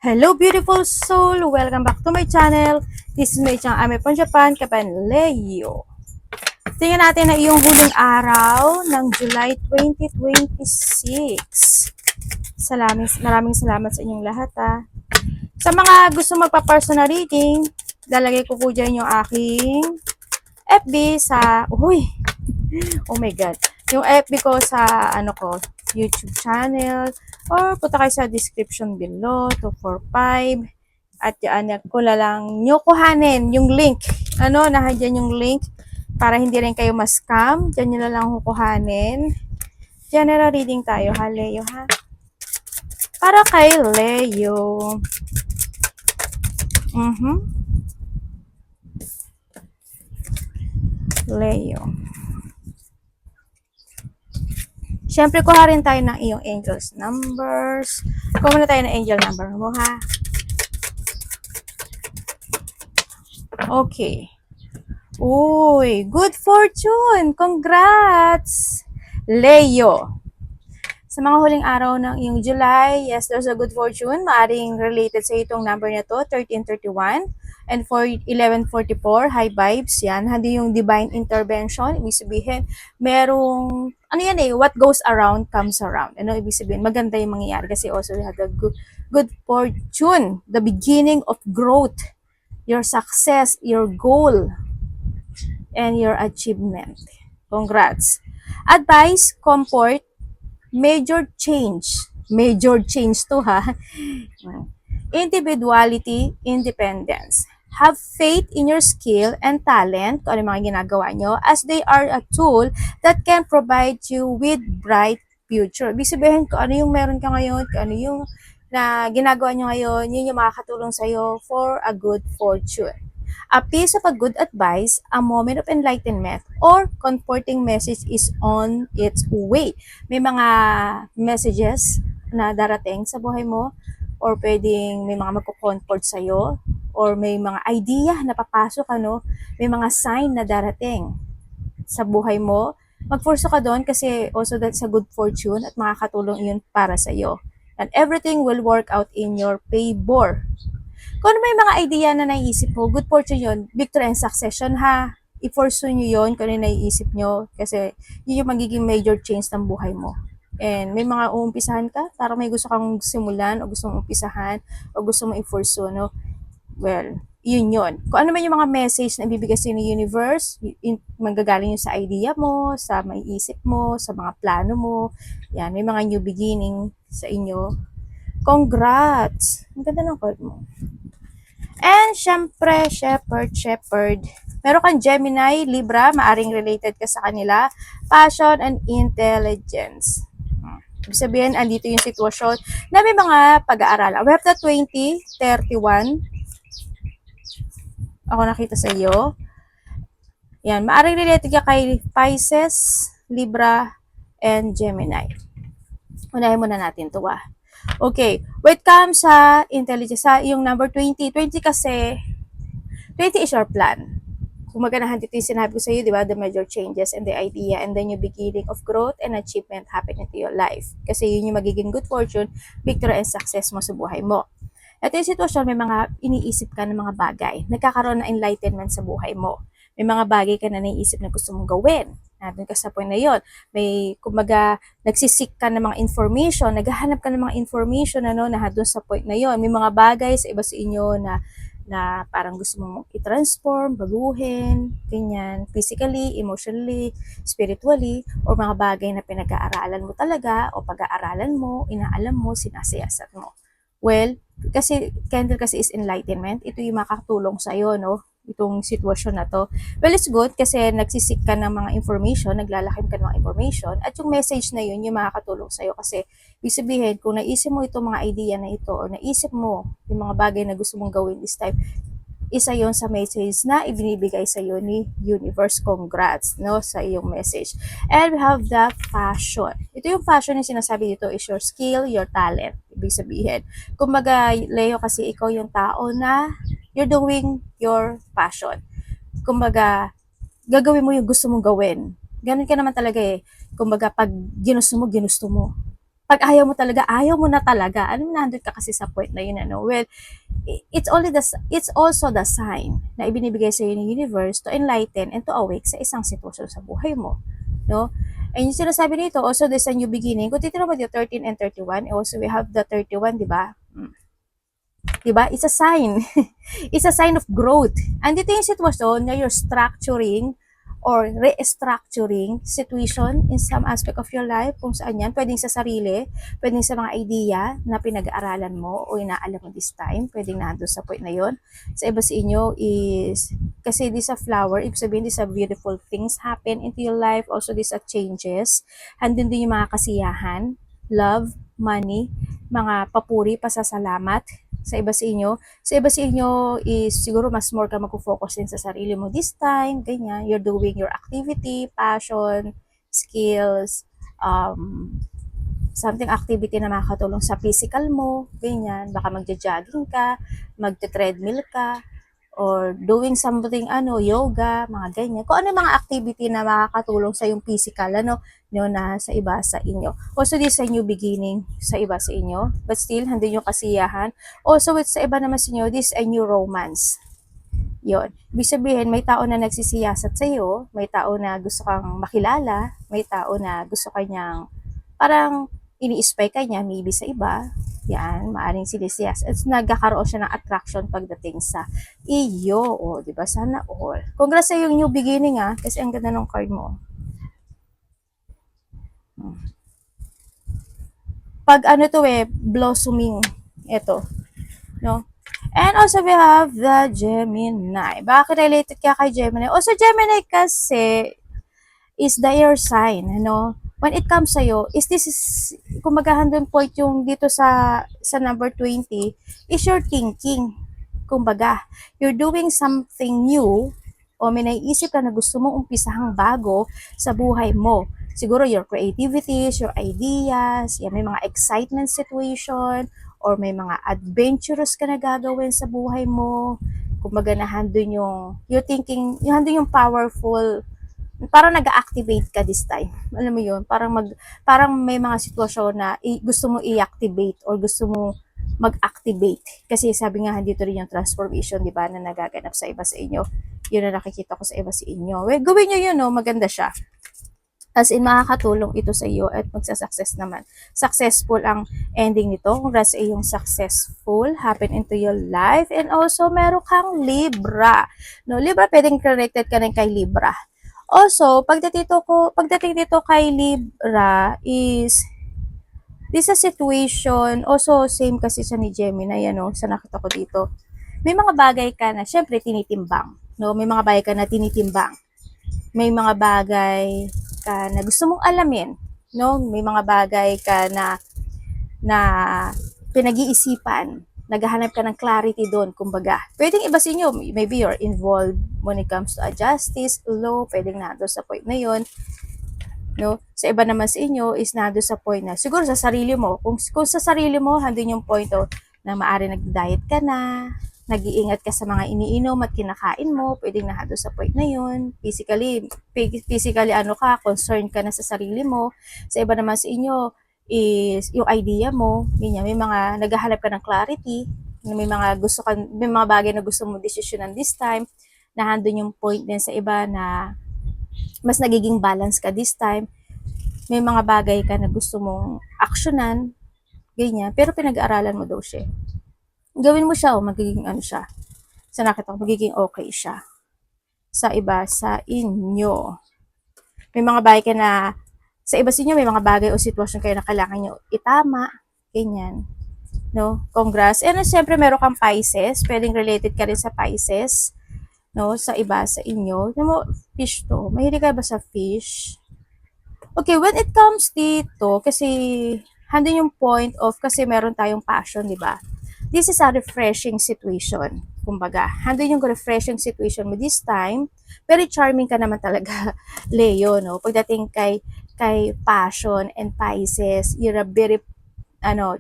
Hello beautiful soul! Welcome back to my channel. This is my channel Ame from Japan, Kapan Leo. Tingnan natin na iyong huling araw ng July 2026. Maraming salamat sa inyong lahat Sa mga gusto magpa-personal reading, lalagay ko po dyan yung aking FB sa, oh my god, yung FB ko sa YouTube channel, or punta kayo sa description below, 245, at yan ko lang nyo kuhanin yung link, nakadyan yung link, para hindi rin kayo ma-scam, dyan nyo na lang kukuhanin. General reading tayo, Leo, para kay Leo. Leo. Siyempre, kuha rin tayo ng iyong angels numbers. Kuha muna tayo ng angel number mo, Okay. Uy, good fortune! Congrats! Leo. Sa mga huling araw ng iyong July, yes, there's a good fortune. Maaring related sa itong number na to, 1331 and 1144, high vibes, yan. Hindi yung divine intervention. Ibig sabihin, merong, what goes around comes around. Ibig sabihin, maganda yung mangyayari kasi also we have the good fortune, the beginning of growth, your success, your goal, and your achievement. Congrats. Advice, comfort, major change to individuality, independence. Have faith in your skill and talent, kung ano mga ginagawa nyo, as they are a tool that can provide you with bright future. Ibig sabihin, kung ano yung meron ka ngayon, kung ano yung na ginagawa nyo ngayon, yun yung makakatulong sa'yo for a good fortune. A piece of a good advice, a moment of enlightenment, or comforting message is on its way. May mga messages na darating sa buhay mo, or pwedeng may mga magko-comfort sa'yo, or may mga idea na papasok, may mga sign na darating sa buhay mo. Magforso ka doon kasi also that's a good fortune at makakatulong yun para sa'yo. And everything will work out in your favor. Kung may mga idea na naiisip mo, good fortune yun, victory and succession I-pursue nyo yun kung ano naiisip nyo kasi yun yung magiging major change ng buhay mo. And may mga uumpisahan ka, parang may gusto kang simulan o gusto mong umpisahan o gusto mong i-pursue, Well, yun. Kung ano man yung mga message na ibibigay sa ng universe, manggagaling yun sa idea mo, sa maiisip mo, sa mga plano mo. Yan, may mga new beginning sa inyo. Congrats! Ang ganda ng card mo. And syempre, shepherd. Meron kang Gemini, Libra, maaring related ka sa kanila. Passion and intelligence. Ibig sabihin, andito yung sitwasyon na may mga pag-aaralan. We have the 2031. Ako nakita sa iyo. Yan, maaring related ka kay Pisces, Libra, and Gemini. Unahin muna natin ito Okay, when it comes sa intelligence, sa yung number 20 kasi, 20 is your plan. Kung maganahan dito yung sinabi ko sa iyo, di ba, the major changes and the idea and then yung beginning of growth and achievement happen into your life. Kasi yun yung magiging good fortune, victory and success mo sa buhay mo. Ito yung sitwasyon, may mga iniisip ka ng mga bagay. Nagkakaroon ng enlightenment sa buhay mo. May mga bagay ka na naiisip na gusto mong gawin. Doon ka sa point na yon. May, kumbaga, nagsisik ka ng mga information, naghahanap ka ng mga information na doon sa point na yon. May mga bagay sa iba sa inyo na parang gusto mong i-transform, baguhin, ganyan, physically, emotionally, spiritually, or mga bagay na pinag-aaralan mo talaga, o pag-aaralan mo, inaalam mo, sinasiyasat mo. Well, kasi candle kasi is enlightenment, ito yung makakatulong sa'yo, itong sitwasyon na to. Well, it's good kasi nagsisik ka ng mga information, naglalakim ka ng mga information, at yung message na yun, yung makakatulong sa'yo kasi ibig sabihin, kung naisip mo itong mga idea na ito, or naisip mo yung mga bagay na gusto mong gawin this time, isa yon sa message na ibinibigay sa iyo ni universe. Congrats, sa iyong message. And we have the passion. Ito yung passion yung sinasabi dito is your skill, your talent. Ibig sabihin, kumbaga, Leo, kasi ikaw yung tao na you're doing your passion. Kumbaga, gagawin mo yung gusto mong gawin. Ganun ka naman talaga Kumbaga, pag ginusto mo, ginusto mo. Pag ayaw mo na talaga, ano, nandun ka kasi sa point na yun, ano, well, it's also the sign na ibinibigay sa iyo ng universe to enlighten and to awake sa isang sitwasyon sa buhay mo, no? And yung sinasabi nito, also there's a new beginning. Kung titignan mo yung 13 and 31, also we have the 31, di ba? Di ba? It's a sign. It's a sign of growth. Andito yung sitwasyon na you're structuring or restructuring situation in some aspect of your life, kung saan yan, pwedeng sa sarili, pwedeng sa mga idea na pinag-aaralan mo o inaalam mo this time, pwedeng nandun sa point na yon. Sa iba sa inyo is, kasi this a flower, ibig sabihin this a beautiful things happen into your life, also this a changes, handun din yung mga kasiyahan, love, money, mga papuri, pasasalamat, sa iba sa inyo. Sa iba sa inyo is siguro mas more ka mag-focus din sa sarili mo this time, ganyan. You're doing your activity, passion, skills, something activity na makakatulong sa physical mo, ganyan. Baka magja-jogging ka, magte-treadmill ka, or doing something, yoga, mga ganyan. Kung ano yung mga activity na makakatulong sa yung physical, na sa iba sa inyo. Also, this is a new beginning sa iba sa inyo. But still, handun yung kasiyahan. Also, with sa iba naman sa inyo, this is a new romance. Yon. Ibig sabihin, may tao na nagsisiyasat sa iyo, may tao na gusto kang makilala, may tao na gusto kanyang, parang ini-spy ka niya, maybe sa iba, yan, maaring sinisiyas. At nagkakaroon siya ng attraction pagdating sa iyo, o, di ba? Sana all. Congrats sa yung new beginning, kasi ang ganda ng card mo. Pag blossoming, ito, no? And also we have the Gemini. Bakit related ka kay Gemini? Also, Gemini kasi is the air sign, when it comes sa'yo, kung maghahandon point yung dito sa number 20, is your thinking. Kumbaga, you're doing something new, o may naiisip ka na gusto mong umpisahang bago sa buhay mo. Siguro your creativities, your ideas, may mga excitement situation, or may mga adventurous ka na gagawin sa buhay mo. Kumbaga, nahandun you're thinking, handun yung powerful, parang nag-activate ka this time. Alam mo yun, parang may mga sitwasyon na gusto mo i-activate or gusto mo mag-activate. Kasi sabi nga, dito rin yung transformation, di ba, na nagaganap sa iba sa inyo. Yun na nakikita ko sa iba sa inyo. Well, gawin nyo yun, maganda siya. As in, makakatulong ito sa iyo at magsa-success naman. Successful ang ending nito. Congrats sa iyong successful happen into your life. And also, meron kang Libra. No, Libra, pwedeng connected ka rin kay Libra. Also, pagdating dito kay Libra is, this a situation, also same kasi sa ni Gemini, sa nakita ko dito. May mga bagay ka na, syempre, tinitimbang. No? May mga bagay ka na tinitimbang. May mga bagay ka na gusto mong alamin, no? May mga bagay ka na pinag-iisipan, naghahanap ka ng clarity doon, kumbaga. Pwedeng iba sa inyo, maybe you're involved when it comes to a justice, law, pwedeng nado sa point na yon, no? Sa iba naman sa inyo is nado sa point na, siguro sa sarili mo, kung sa sarili mo, handun yung point na maari nag-diet ka na, nag-iingat ka sa mga iniinom at kinakain mo, pwedeng nahado sa point na yun. Physically concerned ka na sa sarili mo. Sa iba naman sa inyo is yung idea mo, ganyan, may mga naghahanap ka ng clarity, may mga bagay na gusto mo desisyonan this time, nahandun yung point din sa iba na mas nagiging balance ka this time. May mga bagay ka na gusto mong aksyonan, ganyan, pero pinag-aaralan mo daw siya. Gawin mo siya, magiging siya. Sa nakita ko, magiging okay siya. Sa iba, sa inyo. May mga bagay ka na, sa iba sa inyo, may mga bagay o sitwasyon kayo na kailangan nyo itama. Ganyan. No? Congrats. And siyempre, meron kang Pisces. Pwedeng related ka rin sa Pisces. No? Sa iba, sa inyo. Fish to. Mahilig ka ba sa fish? Okay, when it comes dito, kasi handun yung point of, kasi meron tayong passion, di ba? This is a refreshing situation. Kumbaga, handun yung refreshing situation mo this time. Very charming ka naman talaga, Leo, no? Pagdating kay passion and Pisces, you're a very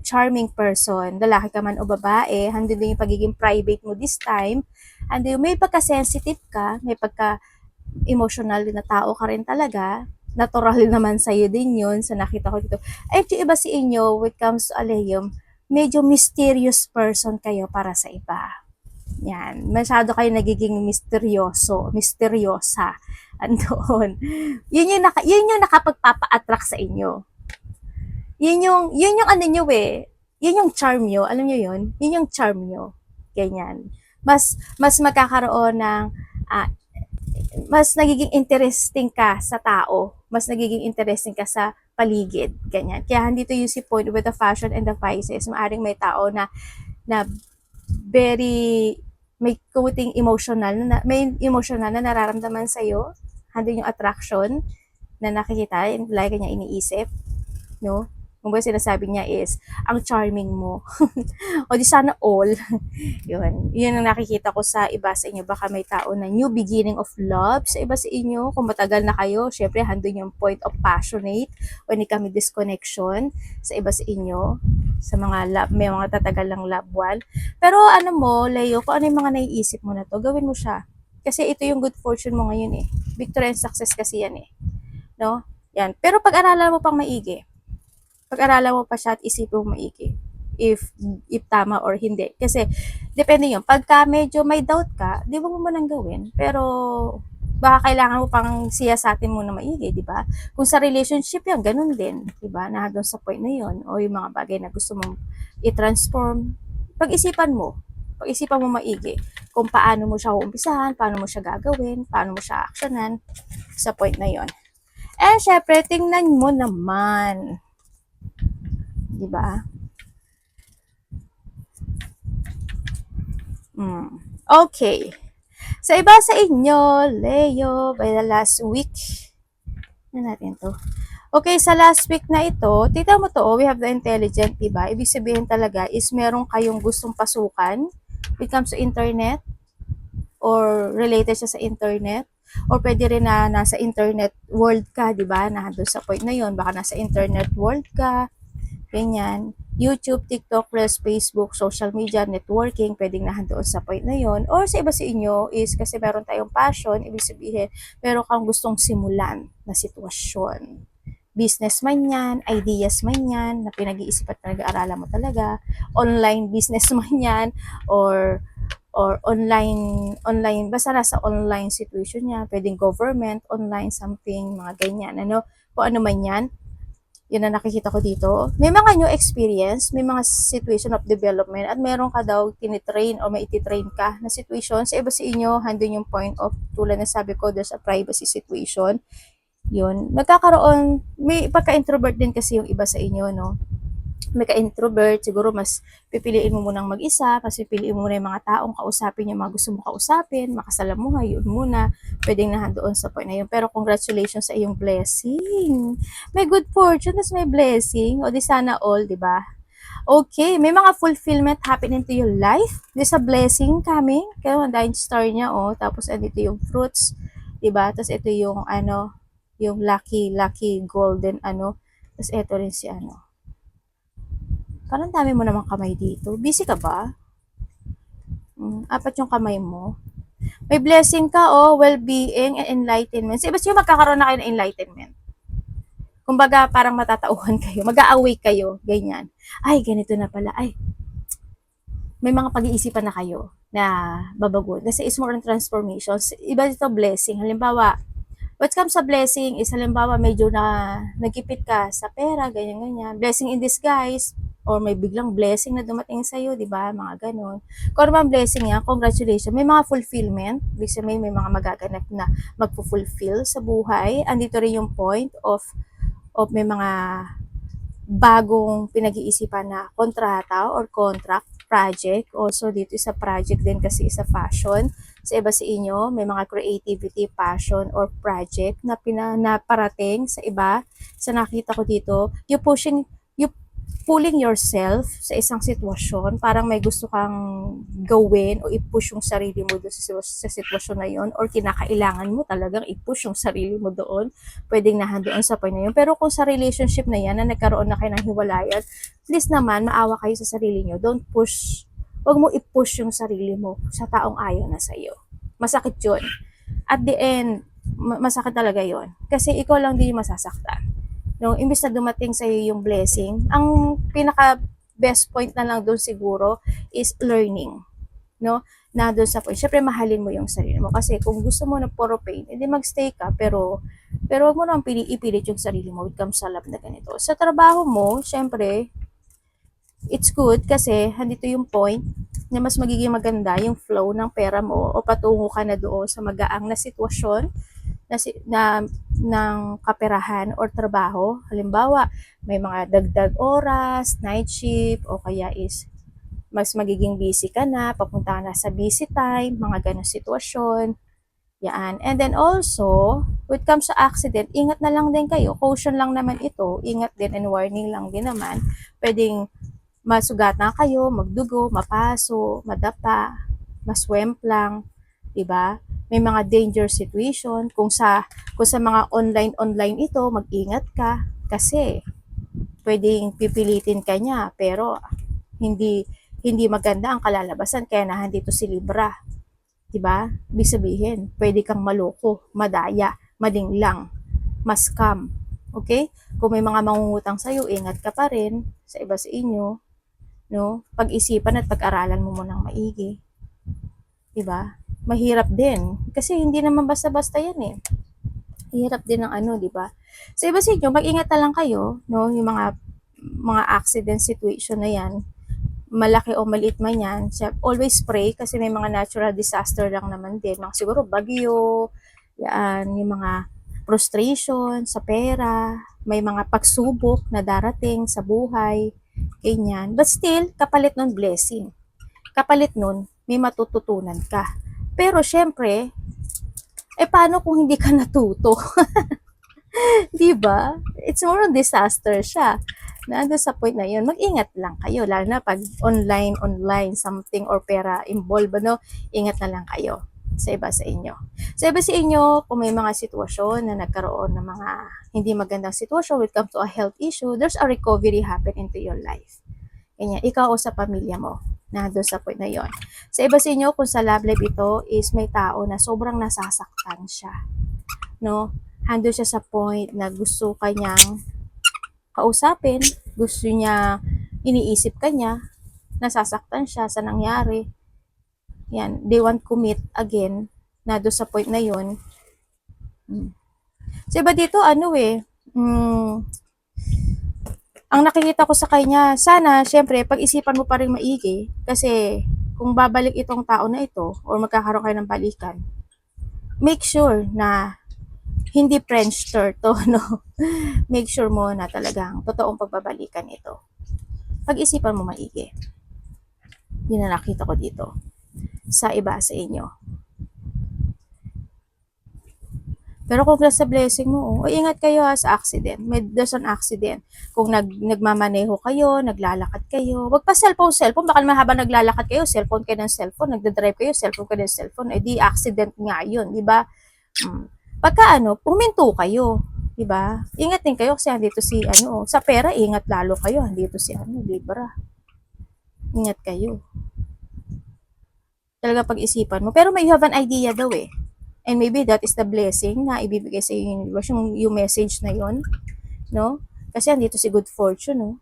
charming person, lalaki ka man o babae, handun din yung pagiging private mo this time, and may pagka-sensitive ka, may pagka-emotional na tao ka rin talaga, natural naman sa'yo din yun sa nakita ko dito. Ay, yung iba sa inyo, when it comes to Aleyum, medyo mysterious person kayo para sa iba. Yan. Masyado kayo nagiging misteryosa. Andoon. Yun yung nakapagpapa-attract sa inyo. Yun yung ano nyo eh. Yun yung charm nyo. Alam nyo yun? Yun yung charm nyo. Ganyan. Mas magkakaroon ng, ah, mas nagiging interesting ka sa tao. Mas nagiging interesting ka sa paligid. Ganyan. Kaya dito yung si point with the fashion and the vices. Maaring may tao na very may kuting emotional may emotional na nararamdaman sa iyo, handin yung attraction na nakikita, like niya iniisip, no? Kung ba sinasabi niya is, ang charming mo. O di sana all. Yun ang nakikita ko sa iba sa inyo. Baka may tao na new beginning of love sa iba sa inyo. Kung matagal na kayo, syempre, handun yung point of passionate when it comes disconnection sa iba sa inyo. Sa mga love, may mga tatagal lang love one. Pero ano mo, Leo, kung ano yung mga naiisip mo na to, gawin mo siya. Kasi ito yung good fortune mo ngayon eh. Victory and success kasi yan eh. No? Yan. Pero pag-aralan mo pang maigi. Pag-aralan mo pa siya at isipin mo maigi. If tama or hindi. Kasi, depende yun. Pagka medyo may doubt ka, di ba mo nang gawin? Pero, baka kailangan mo pang siyasatin mo na maigi, di ba? Kung sa relationship yan, ganun din, di ba? Na doon sa point na yun, o yung mga bagay na gusto mong i-transform, pag-isipan mo maigi kung paano mo siya uumpisahan, paano mo siya gagawin, paano mo siya actionan sa point na yon. Eh, syempre, tingnan mo naman, di ba? Okay. Sa iba sa inyo, Leo, by the last week, na natin to. Okay, sa last week na ito, tignan mo to, we have the intelligent, diba? Ibig sabihin talaga is meron kayong gustong pasukan when it comes to internet or related siya sa internet or pwede rin na nasa internet world ka, diba? Nandun sa point na yon, baka nasa internet world ka, ganyan. YouTube, TikTok, Reels, Facebook, social media, networking, pwedeng nahandoon sa point na yon. Or sa iba sa inyo is kasi meron tayong passion, ibig sabihin, meron kang gustong simulan na sitwasyon. Business man yan, ideas man yan, na pinag-iisip at pinag-aaralan mo talaga, online business man yan, or online, basta nasa online situation niya, pwedeng government, online, something, mga ganyan, ano, kung ano man yan, yun na nakikita ko dito. May mga new experience, may mga situation of development, at meron ka daw tinitrain o may ititrain ka na situation. Sa iba sa inyo, handun yung point of, tulad na sabi ko, there's a privacy situation. Yun. Nagkakaroon, may pagka-introvert din kasi yung iba sa inyo, no? May ka-introvert, siguro mas pipiliin mo munang mag-isa, kasi pipiliin mo muna yung mga taong kausapin yung mga gusto mo kausapin, makasalamuha, yun muna, pwedeng nahandoon sa point na yun. Pero congratulations sa iyong blessing. May good fortune, tas may blessing, o di sana all, di ba? Okay, may mga fulfillment happening to your life. There's a blessing coming. Kaya dahil star niya, oh, tapos andito yung fruits, di ba? Tapos ito yung ano, yung lucky golden ano. Tapos ito rin si ano. Parang dami mo namang kamay dito. Busy ka ba? Apat yung kamay mo. May blessing ka, oh, well-being and enlightenment. So, basta yung magkakaroon na kayo ng enlightenment. Kumbaga, parang matatauhan kayo. Mag-a-awake kayo. Ganyan. Ay, ganito na pala. Ay, may mga pag-iisipan na kayo na babago. Kasi is more on transformations. Iba dito blessing. Halimbawa, what comes sa blessing is halimbawa medyo na nagkipit ka sa pera, ganyan-ganyan. Blessing in disguise, or may biglang blessing na dumating sa'yo, di ba? Mga ganon. Kung ano blessing yan, congratulations. May mga fulfillment, ibig sabihin may mga magaganap na magpo-fulfill sa buhay. Andito rin yung point of may mga bagong pinag-iisipan na kontrata or contract, project. Also, dito isa project din kasi isa fashion. Sa iba sa inyo, may mga creativity, passion, or project na pinaparating sa iba. Sa nakita ko dito, you pulling yourself sa isang sitwasyon, parang may gusto kang gawin o i-push yung sarili mo doon sa sitwasyon na yon, or kinakailangan mo talagang i-push yung sarili mo doon, pwedeng nahandoon sa point na yun. Pero kung sa relationship na yan, na nagkaroon na kayo ng hiwalayan, please naman, maawa kayo sa sarili nyo. Don't push, wag mo i-push yung sarili mo sa taong ayaw na sa'yo. Masakit yun. At the end, masakit talaga yon. Kasi ikaw lang din yung masasaktan. No, imbis na dumating sa iyo yung blessing, ang pinaka best point na lang doon siguro is learning, no? Na doon sa point, syempre mahalin mo yung sarili mo kasi kung gusto mo na puro pain, edi magstay ka pero wag mo nang ipilit yung sarili mo with comes sa love na ganito. Sa trabaho mo, syempre, it's good kasi handito yung point na mas magiging maganda yung flow ng pera mo o patungo ka na doon sa magaang na sitwasyon na ng kaperahan or trabaho. Halimbawa, may mga dagdag oras, night shift, o kaya is mas magiging busy ka na, papunta na sa busy time, mga ganong sitwasyon. Yan. And then also, when it comes sa accident, ingat na lang din kayo. Caution lang naman ito. Ingat din and warning lang din naman. Pwedeng masugatan kayo, magdugo, mapaso, madapa, maswemplang, 'di ba? May mga danger situation kung sa mga online ito, mag-ingat ka kasi pwedeng pipilitin ka niya pero hindi hindi maganda ang kalalabasan kaya nahandito si Libra, 'di ba? Ibig sabihin, pwede kang maloko, madaya, madinglang, ma-scam. Okay? Kung may mga mangungutang sa iyo, ingat ka pa rin sa iba sa inyo, no? Pag-isipan at pag-aralan mo munang maigi, 'di ba? Mahirap din kasi hindi naman basta-basta 'yan eh. Hirap din ng ano, 'di ba? Sa iba sa inyo, mag-ingat na lang kayo, no? Yung mga accident situation na 'yan, malaki o maliit man 'yan, always pray kasi may mga natural disaster lang naman din, mga siguro bagyo, yan, yung mga frustration sa pera, may mga pagsubok na darating sa buhay, ganyan. But still, kapalit nun blessing. Kapalit nun, may matututunan ka. Pero syempre, paano kung hindi ka natuto? 'Di ba? It's more on disaster siya. Nandun sa point na yun, mag-ingat lang kayo. Lalo na pag online, something or pera involved, no? Ingat na lang kayo sa iba sa inyo. Sa iba sa inyo, kung may mga sitwasyon na nagkaroon ng mga hindi magandang sitwasyon when it comes to a health issue, there's a recovery happen into your life. Ganyan, ikaw o sa pamilya mo, nandun sa point na yon. Sa iba sa inyo, kung sa love life ito, is may tao na sobrang nasasaktan siya. No? Handle siya sa point na gusto kanyang kausapin, gusto niya, iniisip ka niya, nasasaktan siya sa nangyari. Yan, they want to meet again, na do sa point na yon. So iba dito, ang nakikita ko sa kanya, sana, syempre, pag-isipan mo pa rin maigi, kasi kung babalik itong tao na ito, or magkakaroon kayo ng balikan, make sure na hindi French to, no? Make sure mo na talagang totoong pagbabalikan ito. Pag-isipan mo maigi. Yun na nakita ko dito sa iba sa inyo. Pero kung sa blessing mo, ingat kayo sa accident. There's an accident. Kung nagmamaneho kayo, naglalakad kayo, wag pa cellphone. Baka naman habang naglalakad kayo, cellphone kayo ng cellphone, nagdadrive kayo, cellphone kayo ng cellphone, di accident nga yun, di ba? Pagka puminto kayo, 'di ba? Ingat din kayo kasi andito si sa pera ingat lalo kayo, andito si Libra. Ingat kayo. Talaga pag-isipan mo. Pero may you have an idea daw eh. And maybe that is the blessing na ibibigay sa iyo yung message na yon, no? Kasi andito si good fortune, no?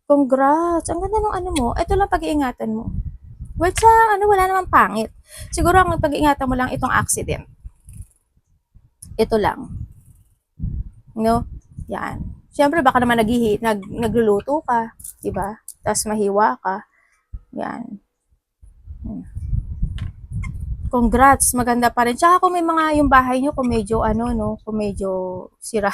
Congrats! Ang ganda ng mo. Ito lang pag-iingatan mo. Well, sa wala namang pangit. Siguro ang pag-iingatan mo lang itong accident. Ito lang. No? Yan. Siyempre, baka naman nagluluto ka, di ba? Tapos mahiwa ka. Yan. Congrats, maganda pa rin. Tsaka kung may mga yung bahay nyo, kung medyo kung medyo sira,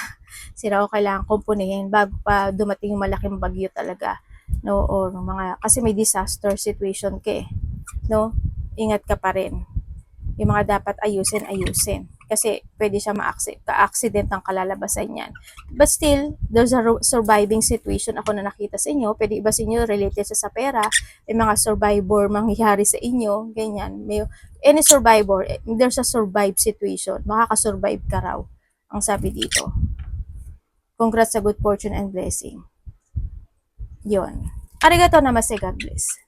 sira o kailangan kumpunihin bago pa dumating yung malaking bagyo talaga. No? O mga, kasi may disaster situation ka eh. No? Ingat ka pa rin. Yung mga dapat ayusin. Kasi pwede siya ka-accident ang kalalabasan niyan. But still, there's a surviving situation ako na nakita sa inyo. Pwede iba sa inyo related sa pera. May mga survivor mangyayari sa inyo. Ganyan. Any survivor, there's a survive situation. Makakasurvive ka raw. Ang sabi dito. Congrats sa good fortune and blessing. Yun. Arigato namaste, God bless.